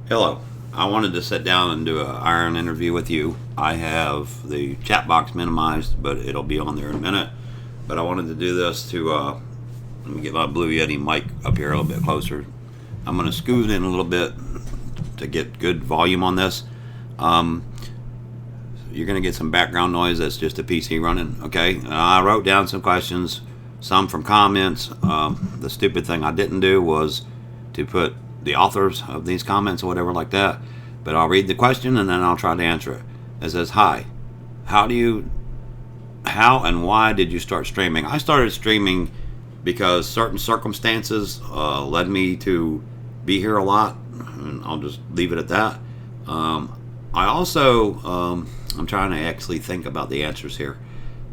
Hello. I wanted to sit down and do an iron interview with you. I have the chat box minimized, but it'll be on there in a minute. But I wanted to do this to let me get my Blue Yeti mic up here a little bit closer. I'm going to scoot in a little bit to get good volume on this. Um, you're going to get some background noise. That's just a PC running. Okay. I wrote down some questions, some from comments. The stupid thing I didn't do was to put the authors of these comments or whatever like that. But I'll read the question and then I'll try to answer it. It says, "Hi, how and why did you start streaming?" I started streaming because certain circumstances led me to be here a lot, and I'll just leave it at that. I also, I'm trying to actually think about the answers here.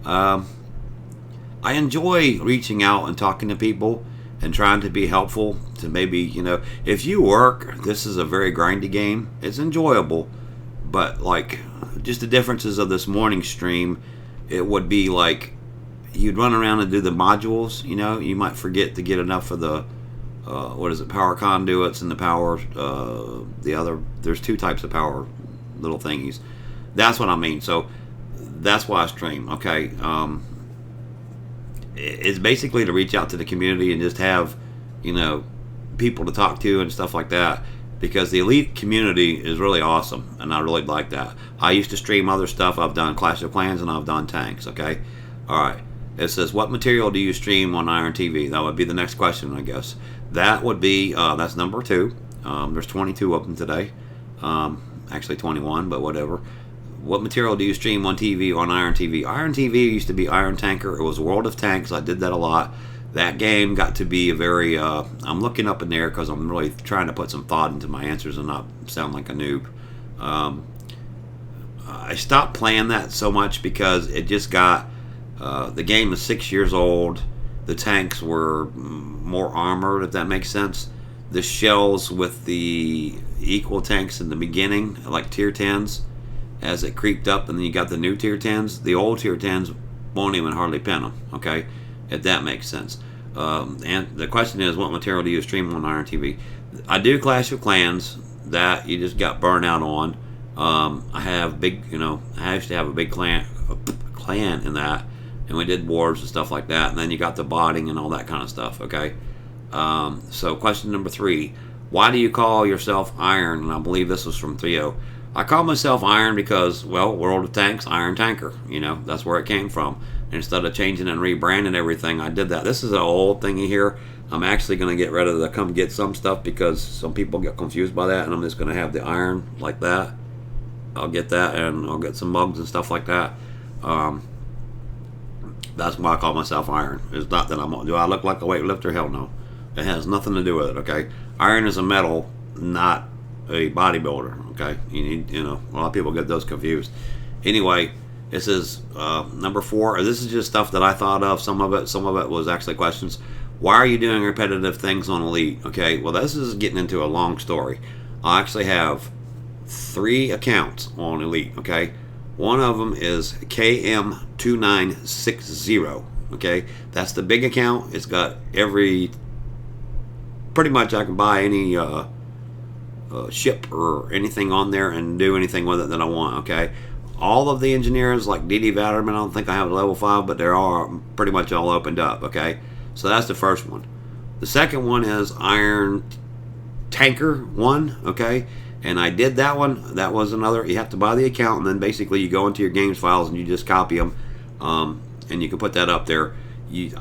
Um, I enjoy reaching out and talking to people and trying to be helpful to maybe, if you work, this is a very grindy game. It's enjoyable, but like just the differences of this morning stream, it would be like you'd run around and do the modules, you might forget to get enough of the, power conduits and the power, there's two types of power little thingies. That's what I mean. So that's why I stream, okay? It's basically to reach out to the community and just have, people to talk to and stuff like that. Because the Elite community is really awesome, and I really like that. I used to stream other stuff. I've done Clash of Clans and I've done tanks. Okay, all right. It says, "What material do you stream on Iron TV?" That would be the next question, I guess. That would be that's number 2. There's 22 of them today. Actually 21, but whatever. What material do you stream on TV on Iron TV? Iron TV used to be Iron Tanker. It was World of Tanks. I did that a lot. That game got to be a very, I'm looking up in there because I'm really trying to put some thought into my answers and not sound like a noob. I stopped playing that so much because it just got, the game is 6 years old. The tanks were more armored, if that makes sense. The shells with the equal tanks in the beginning, like tier 10s, as it creeped up, and then you got the new tier 10s. The old tier 10s won't even hardly pin them, okay? If that makes sense. And the question is, what material do you stream on Iron TV? I do Clash of Clans. That you just got burnt out on. I have big, I used to have a big clan in that, and we did wars and stuff like that. And then you got the botting and all that kind of stuff. Okay. So question number 3: Why do you call yourself Iron? And I believe this was from Theo. I call myself Iron because, well, World of Tanks, Iron Tanker. That's where it came from. Instead of changing and rebranding everything, I did that. This is an old thingy here. I'm actually going to get rid of the come get some stuff because some people get confused by that, and I'm just going to have the iron like that. I'll get that, and I'll get some mugs and stuff like that. That's why I call myself Iron. It's not that do I look like a weightlifter? Hell no. It has nothing to do with it, okay? Iron is a metal, not a bodybuilder, okay? You need, a lot of people get those confused. Anyway, this is number 4. This is just stuff that I thought of. Some of it was actually questions. Why are you doing repetitive things on Elite? Okay, well, this is getting into a long story. I actually have 3 accounts on Elite, okay? One of them is KM2960, okay? That's the big account. It's got pretty much I can buy any ship or anything on there and do anything with it that I want, okay? All of the engineers, like DD Vatterman, I don't think I have a level 5, but they're all pretty much all opened up, okay? So that's the first one. The second one is Iron Tanker 1, okay? And I did that one. That was another, you have to buy the account, and then basically you go into your games files and you just copy them, and you can put that up there.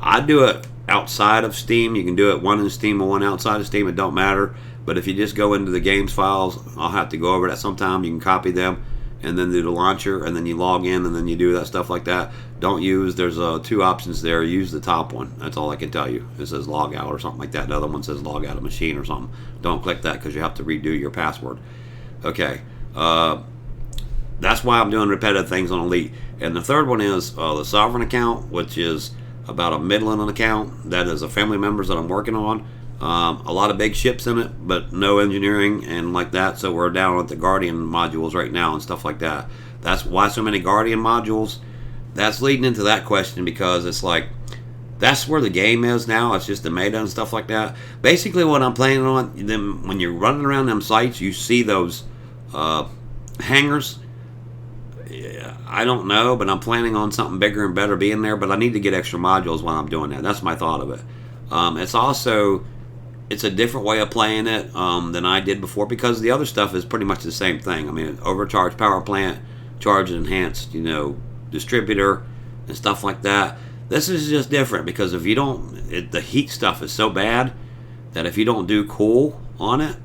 I do it outside of Steam. You can do it one in Steam or one outside of Steam. It don't matter. But if you just go into the games files, I'll have to go over that sometime. You can copy them and then do the launcher, and then you log in, and then you do that stuff like that. There's 2 options there. Use the top one. That's all I can tell you. It says log out or something like that. The other one says log out of machine or something. Don't click that because you have to redo your password. Okay. That's why I'm doing repetitive things on Elite. And the third one is the Sovereign account, which is about a middling account. That is a family members that I'm working on. A lot of big ships in it, but no engineering and like that. So we're down at the Guardian modules right now and stuff like that. That's why so many Guardian modules. That's leading into that question because it's like That's where the game is now. It's just the meta and stuff like that. Basically, what I'm planning on, then when you're running around them sites, you see those hangars. Yeah, I don't know, but I'm planning on something bigger and better being there. But I need to get extra modules while I'm doing that. That's my thought of it. It's also it's a different way of playing it than I did before because the other stuff is pretty much the same thing. I mean, overcharged power plant, charge enhanced, distributor and stuff like that. This is just different because if you don't, the heat stuff is so bad that if you don't do cool on it,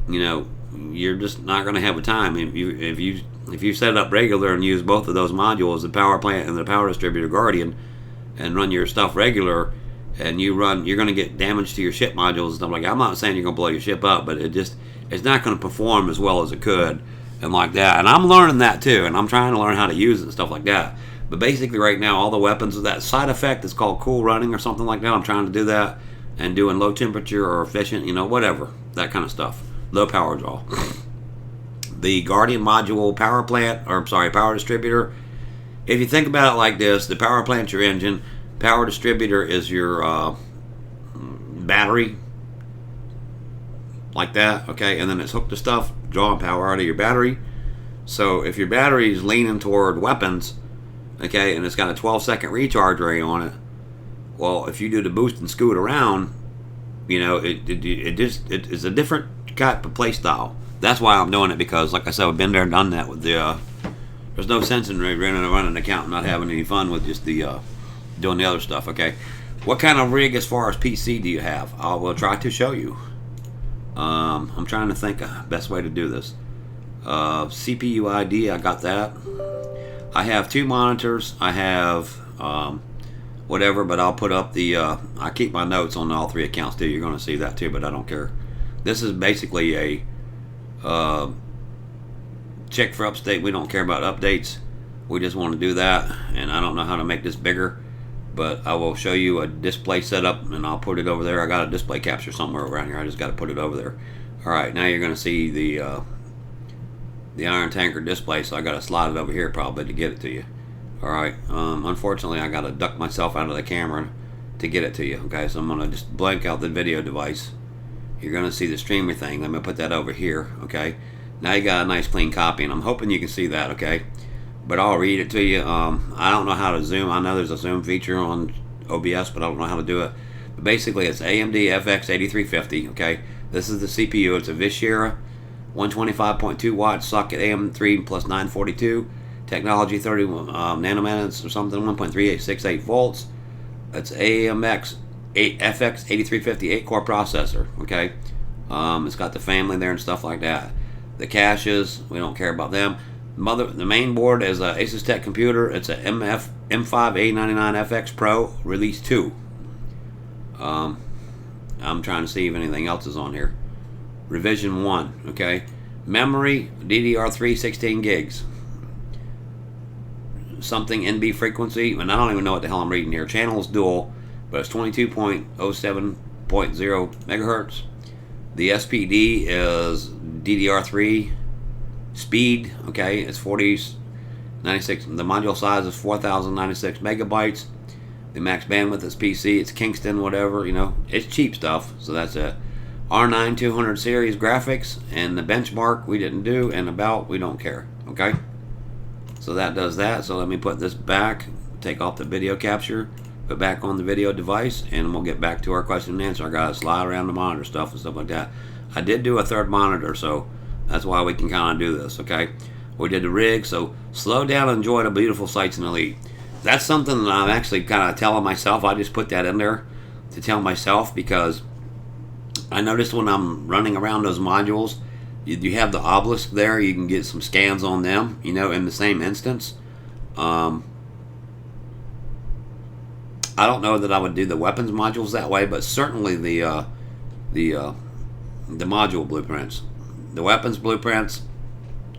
you're just not going to have a time. If you set it up regular and use both of those modules, the power plant and the power distributor Guardian, and run your stuff regular, and you're going to get damage to your ship modules and stuff like that. I'm not saying you're going to blow your ship up, but it's not going to perform as well as it could and like that. And I'm learning that too, and I'm trying to learn how to use it and stuff like that. But basically right now, all the weapons with that side effect is called cool running or something like that. I'm trying to do that and doing low temperature or efficient, whatever, that kind of stuff. Low power draw. The Guardian module power distributor. If you think about it like this, the power plant's your engine. Power distributor is your battery. Like that, okay? And then it's hooked to stuff, drawing power out of your battery. So if your battery is leaning toward weapons, okay, and it's got a 12-second recharge rate on it, well, if you do the boost and scoot around, it's a different type of play style. That's why I'm doing it, because like I said, I've been there and done that with the there's no sense in running an account and not having any fun with just the doing the other stuff. Okay, what kind of rig as far as PC do you have? I will try to show you. I'm trying to think of best way to do this. CPU ID, I got that. I have 2 monitors. I have whatever, but I'll put up the I keep my notes on all 3 accounts too. You're going to see that too, but I don't care. This is basically a check for update. We don't care about updates. We just want to do that, and I don't know how to make this bigger, but I will show you a display setup, and I'll put it over there. I got a display capture somewhere around here. I just got to put it over there. All right, now you're going to see the Iron Tanker display, so I got to slide it over here probably to get it to you. All right, unfortunately, I got to duck myself out of the camera to get it to you. Okay, so I'm going to just blank out the video device. You're going to see the streamer thing. Let me put that over here. Okay, now you got a nice clean copy, and I'm hoping you can see that. Okay, but I'll read it to you. I don't know how to zoom. I know there's a zoom feature on OBS, but I don't know how to do it. But basically, it's AMD FX 8350. Okay, this is the CPU. It's a Vishera 125.2 watt socket AM3 plus 942. Technology 30 nanometers or something, 1.3868 volts. It's AMX 8FX 8350 8-core processor. Okay, it's got the family there and stuff like that. The caches, we don't care about them. The main board is a Asus Tech computer. It's a M5A99FX Pro Release 2. I'm trying to see if anything else is on here. Revision 1. Okay, memory DDR3 16 gigs. Something NB frequency, and I don't even know what the hell I'm reading here. Channels dual, but it's 22.07.0 megahertz. The SPD is DDR3 speed. Okay, it's 4096. The module size is 4096 megabytes. The max bandwidth is PC. It's Kingston, whatever. It's cheap stuff. So that's it. R9 200 series graphics, and the benchmark we didn't do, and about we don't care. Okay. So that does that. So let me put this back, take off the video capture, put back on the video device, and we'll get back to our question and answer. I got to slide around the monitor stuff and stuff like that. I did do a 3rd monitor, so that's why we can kind of do this, okay? We did the rig, so slow down and enjoy the beautiful sights in Elite. That's something that I'm actually kind of telling myself. I just put that in there to tell myself, because I noticed when I'm running around those modules, you have the obelisk there. You can get some scans on them, in the same instance. I don't know that I would do the weapons modules that way, but certainly the module blueprints, the weapons blueprints.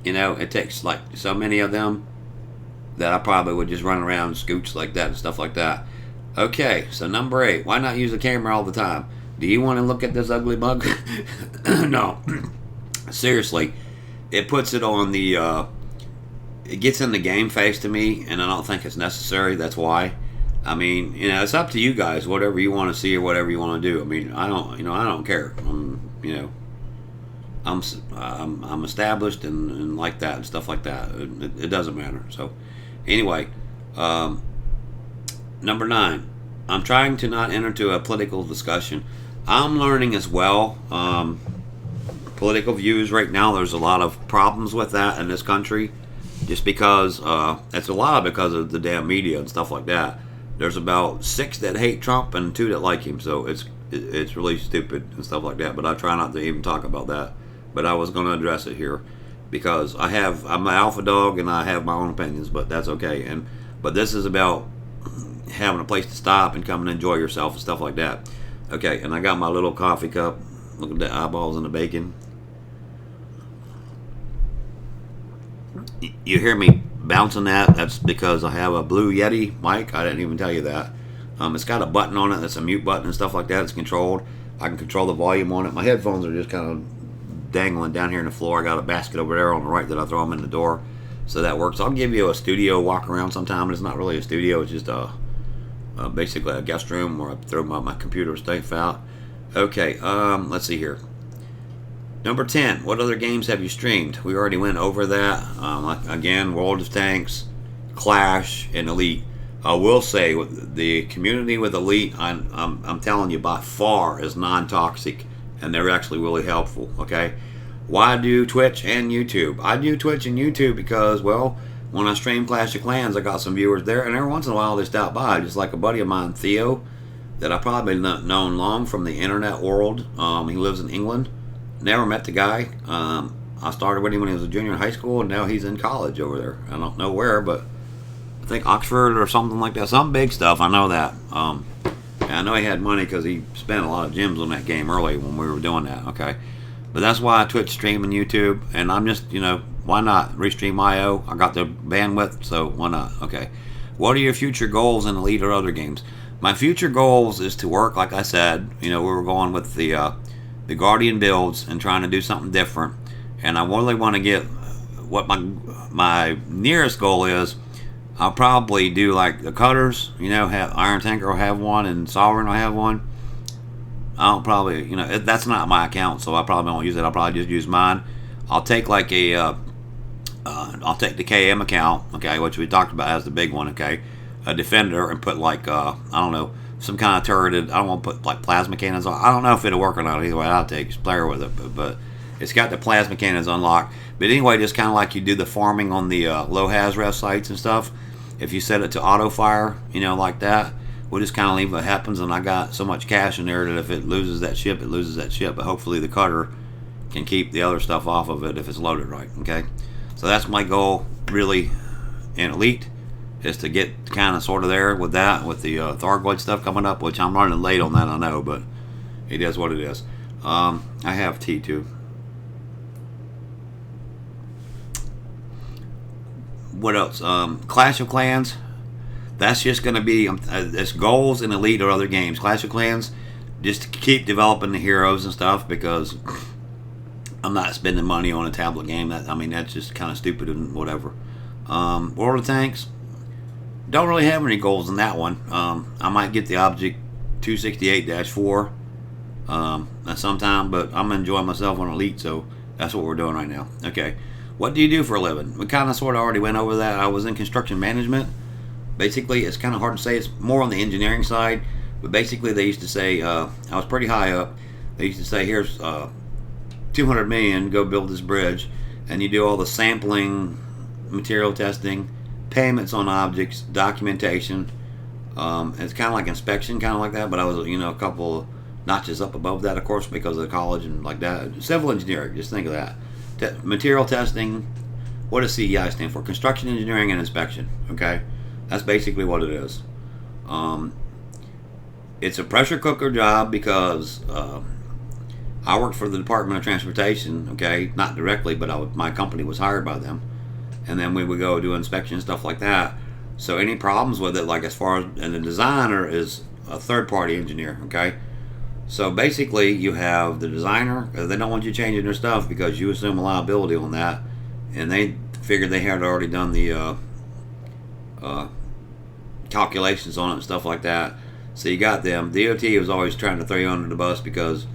It takes like so many of them that I probably would just run around scooch like that and stuff like that. Okay, so number 8. Why not use a camera all the time? Do you want to look at this ugly mug? No. Seriously, it puts it on the it gets in the game face to me, and I don't think it's necessary. That's why I mean, it's up to you guys. Whatever you want to see or whatever you want to do. I mean, I don't care. I'm established and like that and stuff like that. It doesn't matter. So, anyway, number 9. I'm trying to not enter into a political discussion. I'm learning as well. Political views right now. There's a lot of problems with that in this country, just because it's a lot because of the damn media and stuff like that. There's about 6 that hate Trump and 2 that like him. So it's really stupid and stuff like that. But I try not to even talk about that. But I was going to address it here because I'm an alpha dog and I have my own opinions. But that's okay. But this is about having a place to stop and come and enjoy yourself and stuff like that. Okay, and I got my little coffee cup. Look at the eyeballs and the bacon. You hear me bouncing that? That's because I have a Blue Yeti mic. I didn't even tell you that. It's got a button on it that's a mute button and stuff like that. It's controlled. I can control the volume on it. My headphones are just kind of dangling down here in the floor. I got a basket over there on the right that I throw them in the door. So that works. I'll give you a studio walk around sometime. It's not really a studio. It's just basically a guest room where I throw my computer stuff out. Okay, let's see here. Number 10, what other games have you streamed? We already went over that. Again, World of Tanks, Clash, and Elite. I will say, the community with Elite, I'm telling you, by far is non-toxic, and they're actually really helpful, okay? Why do Twitch and YouTube? I do Twitch and YouTube because, well, when I stream Clash of Clans, I got some viewers there, and every once in a while they stop by, just like a buddy of mine, Theo, that I probably not known long from the internet world. He lives in England. Never met the guy. I started with him when he was a junior in high school, and now he's in college over there. I don't know where, but I think Oxford or something like that. Some big stuff, I know that. And I know he had money because he spent a lot of gems on that game early when we were doing that, okay? But that's why I Twitch stream and YouTube, and I'm just, why not? Restream.io, I got the bandwidth, so why not? Okay. What are your future goals in Elite or other games? My future goals is to work, like I said, we were going with the Guardian builds and trying to do something different. And I really want to get what my nearest goal is. I'll probably do like the cutters, have Iron Tanker will have one and Sovereign will have one. I'll probably, that's not my account, so I probably won't use it. I'll probably just use mine. I'll take like I'll take the KM account, okay, which we talked about as the big one, okay, a Defender, and put like, I don't know, some kind of turreted, I don't want to put like plasma cannons on. I don't know if it'll work or not. Either way, I'll take just player with it, but it's got the plasma cannons unlocked. But anyway, just kind of like you do the farming on the low hazard sites and stuff. If you set it to auto fire, like that, we'll just kind of leave what happens. And I got so much cash in there that if it loses that ship, it loses that ship. But hopefully the cutter can keep the other stuff off of it if it's loaded right. Okay, so that's my goal really in Elite, is to get kind of sort of there with that, with the Thargoid stuff coming up, which I'm running late on that, I know, but it is what it is. I have T2. What else? Clash of Clans. That's just going to be it's goals in Elite or other games. Clash of Clans, just to keep developing the heroes and stuff, because I'm not spending money on a tablet game. That's just kind of stupid and whatever. World of Tanks, don't really have any goals in that one. I might get the Object 268-4 at some time, but I'm enjoying myself on Elite, so that's what we're doing right now. Okay, what do you do for a living? We kind of sort of already went over that. I was in construction management. Basically, it's kind of hard to say. It's more on the engineering side, but basically they used to say, I was pretty high up. They used to say, here's $200 million, go build this bridge, and you do all the sampling, material testing, payments on objects, documentation. It's kind of like inspection, kind of like that, but I was, a couple notches up above that, of course, because of the college and like that. Civil engineering, just think of that. Material testing. What does CEI stand for? Construction engineering and inspection. Okay, that's basically what it is. It's a pressure cooker job because I worked for the Department of Transportation. Okay, not directly, but my company was hired by them, and then we would go do inspection and stuff like that. So any problems with it, like as far as, and the designer is a third-party engineer. Okay. So basically, you have the designer. They don't want you changing their stuff because you assume a liability on that, and they figured they had already done the calculations on it and stuff like that. So you got them. DOT was always trying to throw you under the bus because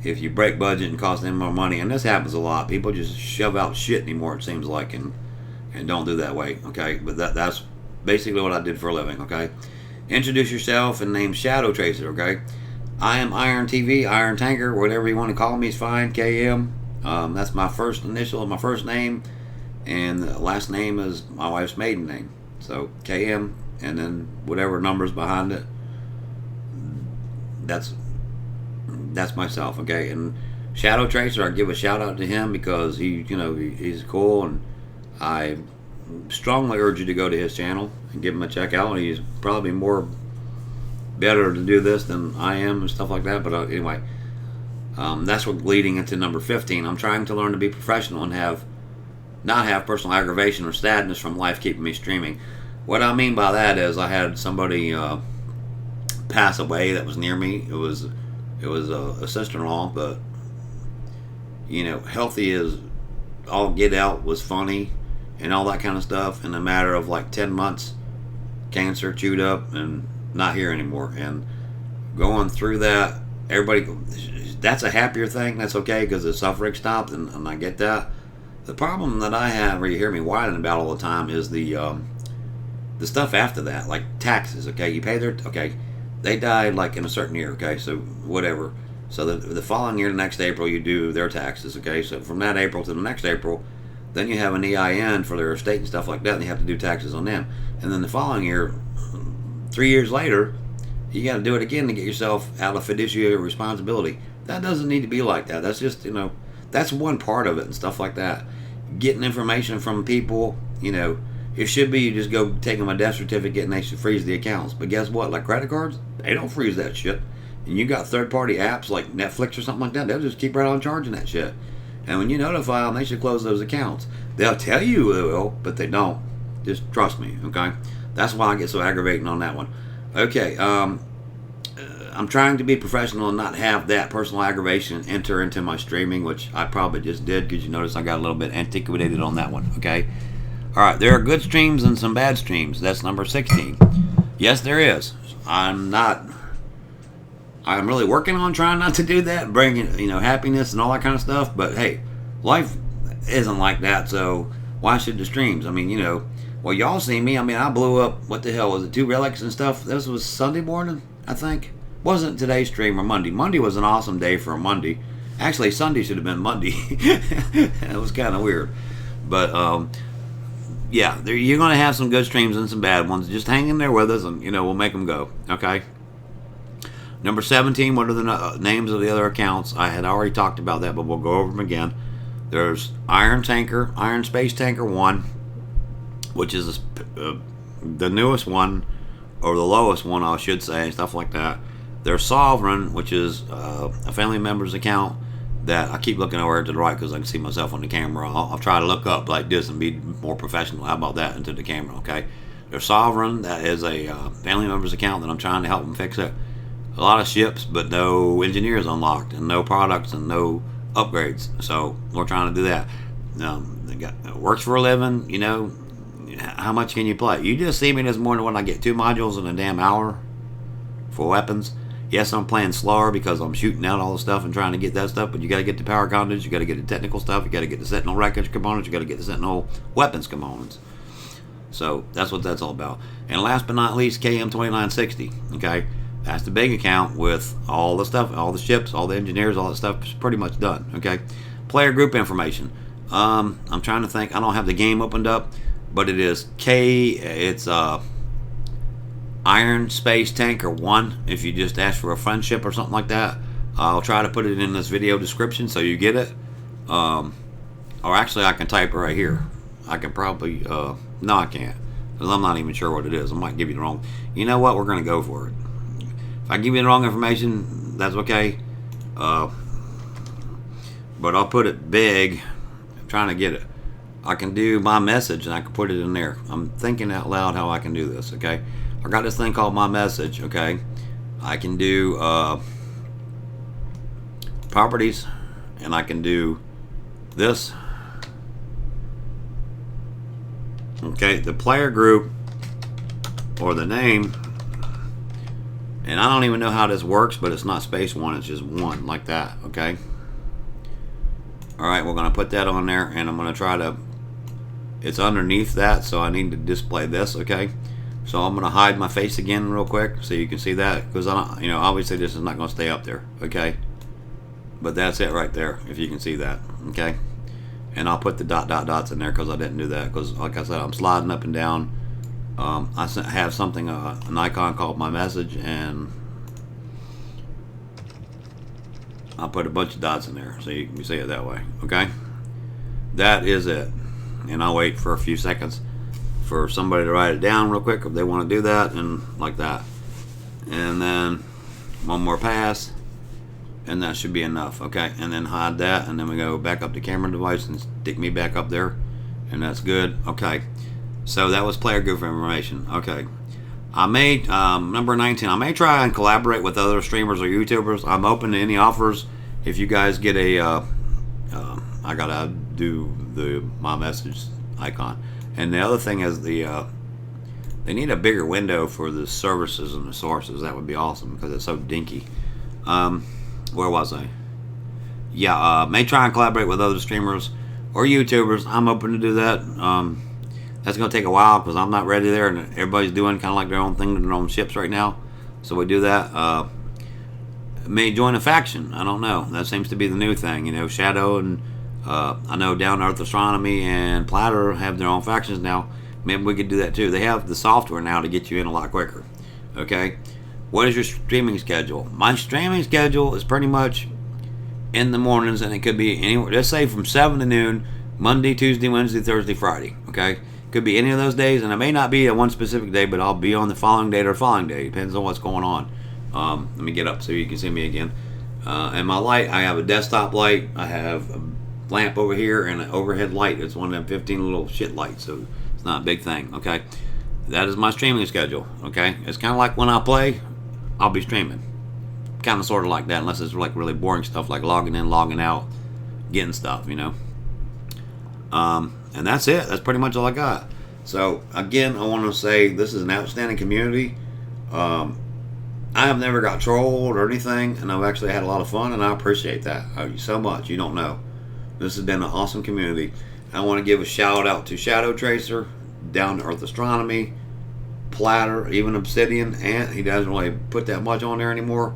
if you break budget and cost them more money, and this happens a lot, people just shove out shit anymore, it seems like, and don't do that way, okay? But that's basically what I did for a living, okay? Introduce yourself and name Shadow Tracer, okay? I am Iron TV, Iron Tanker, whatever you want to call me is fine, KM. That's my first initial of my first name, and the last name is my wife's maiden name. So KM, and then whatever numbers behind it, that's myself, okay? And Shadow Tracer, I give a shout out to him because he's cool, and I strongly urge you to go to his channel and give him a check out. He's probably better to do this than I am and stuff like that. But anyway, that's what leading into number 15. I'm trying to learn to be professional and not have personal aggravation or sadness from life keeping me streaming. What I mean by that is I had somebody pass away that was near me. It was a sister-in-law, but healthy as all get out, was funny and all that kind of stuff. In a matter of like 10 months, cancer, chewed up, and not here anymore. And going through that, everybody, that's a happier thing. That's okay because the suffering stopped, and I get that. The problem that I have, where you hear me whining about all the time, is the stuff after that, like taxes. Okay, you pay they died like in a certain year. Okay, so whatever. So the following year, the next April, you do their taxes. Okay, so from that April to the next April, then you have an EIN for their estate and stuff like that, and you have to do taxes on them. And then the following year, 3 years later, you got to do it again to get yourself out of fiduciary responsibility. That doesn't need to be like that. That's just, that's one part of it and stuff like that. Getting information from people, it should be you just go take them a death certificate and they should freeze the accounts. But guess what? Like credit cards, they don't freeze that shit. And you got third-party apps like Netflix or something like that, they'll just keep right on charging that shit. And when you notify them, they should close those accounts. They'll tell you they will, but they don't. Just trust me, okay? That's why I get so aggravating on that one. Okay, I'm trying to be professional and not have that personal aggravation enter into my streaming, which I probably just did because you notice I got a little bit antiquated on that one, okay? All right, there are good streams and some bad streams. That's number 16. Yes, there is. I'm really working on trying not to do that, bringing, happiness and all that kind of stuff. But hey, life isn't like that, so why should the streams? I mean, well, y'all see me. I mean, I blew up, what the hell was it, 2 relics and stuff? This was Sunday morning, I think. Wasn't today's stream or Monday. Monday was an awesome day for a Monday. Actually, Sunday should have been Monday. It was kind of weird. But, yeah, you're going to have some good streams and some bad ones. Just hang in there with us and, we'll make them go, okay? Number 17, what are the names of the other accounts? I had already talked about that, but we'll go over them again. There's Iron Space Tanker 1, which is the newest one, or the lowest one, I should say, stuff like that. There's Sovereign, which is a family member's account that I keep looking over to the right because I can see myself on the camera. I'll try to look up like this and be more professional. How about that into the camera, okay? There's Sovereign, that is a family member's account that I'm trying to help them fix it. A lot of ships, but no engineers unlocked, and no products, and no upgrades. So we're trying to do that. It works for a living, How much can you play? You just see me this morning when I get 2 modules in a damn hour for weapons. Yes, I'm playing slower because I'm shooting out all the stuff and trying to get that stuff, but you got to get the power conduits, you got to get the technical stuff, you got to get the Sentinel wreckage components, you got to get the Sentinel weapons components. So that's what that's all about. And last but not least, KM2960, okay? That's the big account with all the stuff, all the ships, all the engineers, all that stuff is pretty much done, okay? Player group information. I'm trying to think. I don't have the game opened up, but it's Iron Space Tanker 1. If you just ask for a friendship or something like that, I'll try to put it in this video description so you get it. Or actually, I can type it right here. I can probably, no, I can't, because I'm not even sure what it is. I might give you the wrong. You know what? We're going to go for it. If I give you the wrong information, that's okay. But I'll put it big. I'm trying to get it. I can do my message and I can put it in there. I'm thinking out loud how I can do this, okay? I got this thing called my message, okay? I can do properties, and I can do this. Okay, the player group or the name. And I don't even know how this works, but it's not space 1, it's just 1 like that, okay? Alright, we're going to put that on there, and I'm going to try to, it's underneath that, so I need to display this, okay? So I'm going to hide my face again real quick so you can see that, because I don't, you know, obviously this is not going to stay up there, okay? But that's it right there, if you can see that, okay? And I'll put the dots in there because I didn't do that, because like I said, I'm sliding up and down. I have something, an icon called My Message, and I'll put a bunch of dots in there so you can see it that way, okay? That is it. And I'll wait for a few seconds for somebody to write it down real quick if they want to do that, and like that. And then one more pass, and that should be enough, okay? And then hide that, and then we go back up to camera device and stick me back up there, and that's good, okay? So that was player goof information. Okay. I may, number 19, I may try and collaborate with other streamers or YouTubers. I'm open to any offers. If you guys get a, I gotta do the My Message icon. And the other thing is they need a bigger window for the services and the sources. That would be awesome because it's so dinky. Where was I? Yeah, may try and collaborate with other streamers or YouTubers. I'm open to do that. That's going to take a while because I'm not ready there, and everybody's doing kind of like their own thing to their own ships right now. So we do that. May join a faction. I don't know. That seems to be the new thing. You know, Shadow and I know Down to Earth Astronomy and Platter have their own factions now. Maybe we could do that too. They have the software now to get you in a lot quicker. Okay. What is your streaming schedule? My streaming schedule is pretty much in the mornings, and it could be anywhere. Let's say from 7 to noon, Monday, Tuesday, Wednesday, Thursday, Friday. Okay. Could be any of those days, and it may not be a one specific day, but I'll be on the following day or following day. Depends on what's going on. Let me get up so you can see me again. And my light, I have a desktop light. I have a lamp over here and an overhead light. It's one of them 15 little shit lights, so it's not a big thing. Okay, that is my streaming schedule. Okay, it's kind of like when I play, I'll be streaming. Kind of sort of like that, unless it's like really boring stuff like logging in, logging out, getting stuff, you know. And that's it. That's pretty much all I got. So again, I want to say this is an outstanding community. I have never got trolled or anything, and I've actually had a lot of fun, and I appreciate that so much. You don't know. This has been an awesome community. I want to give a shout out to Shadow Tracer, Down to Earth Astronomy, Platter, even Obsidian. Ant, he doesn't really put that much on there anymore.